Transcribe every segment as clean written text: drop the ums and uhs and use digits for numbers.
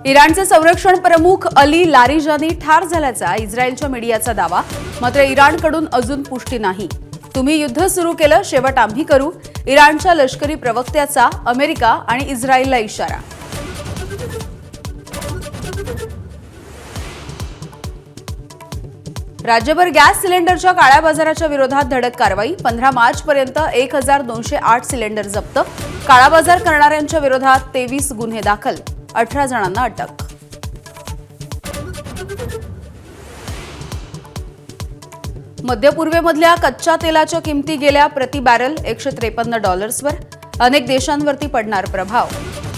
इराणचे संरक्षण प्रमुख अली लारिजानी ठार झाल्याचा इस्रायलच्या मीडियाचा दावा. मात्र इराणकडून अजून पुष्टी नाही. तुम्ही युद्ध सुरू केलं, शेवट आम्ही करू. इराणच्या लष्करी प्रवक्त्याचा अमेरिका आणि इस्रायलला इशारा. राज्यभर गॅस सिलेंडरच्या काळ्या बाजाराच्या विरोधात धडक कारवाई. 15 मार्चपर्यंत 1208 सिलेंडर जप्त. काळा बाजार करणाऱ्यांच्या विरोधात 23 गुन्हे दाखल. 18 जणांना अटक. मध्य पूर्वेमधल्या कच्च्या तेलाच्या किमती गेल्या प्रति बॅरल $153वर. अनेक देशांवरती पडणार प्रभाव.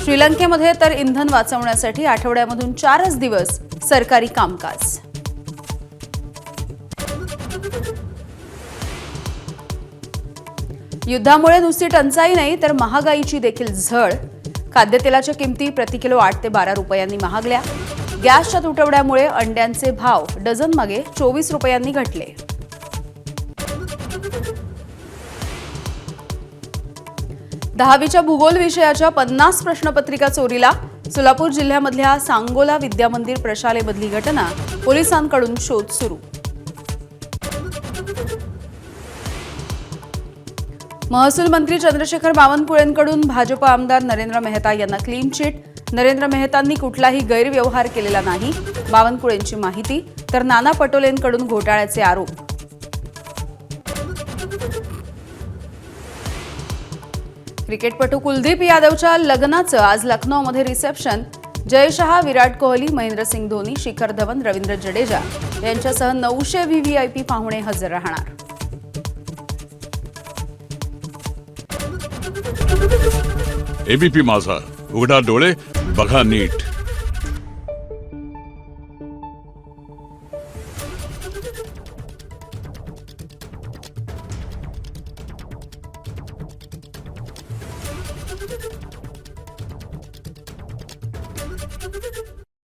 श्रीलंकेमध्ये तर इंधन वाचवण्यासाठी आठवड्यामधून 4च दिवस सरकारी कामकाज. युद्धामुळे नुसती टंचाई नाही तर महागाईची देखील झळ. खाद्यतेलाच्या किमती प्रति किलो 8 ते 12 रुपयांनी महागल्या. गॅसच्या तुटवड्यामुळे अंड्यांचे भाव डझनमागे 24 रुपयांनी घटले. दहावीच्या भूगोल विषयाच्या 50 प्रश्नपत्रिका चोरीला. सोलापूर जिल्ह्यामधल्या सांगोला विद्यामंदिर प्रशालेमधली घटना. पोलिसांकडून शोध सुरू. महसूल मंत्री चंद्रशेखर बावनकुळेंकडून भाजप आमदार नरेंद्र मेहता यांना क्लीन चिट. नरेंद्र मेहतांनी कुठलाही गैरव्यवहार केलेला नाही. बावनकुळेंची माहिती. तर नाना पटोलेंकडून घोटाळ्याचे आरोप. क्रिकेटपटू कुलदीप यादवच्या लग्नाचं आज लखनौमध्ये रिसेप्शन. जय शहा, विराट कोहली, महेंद्रसिंग धोनी, शिखर धवन, रवींद्र जडेजा यांच्यासह 900 व्हीव्हीआयपी पाहुणे हजर राहणार. एबीपी माझा, उघडा डोळे बघा नीट.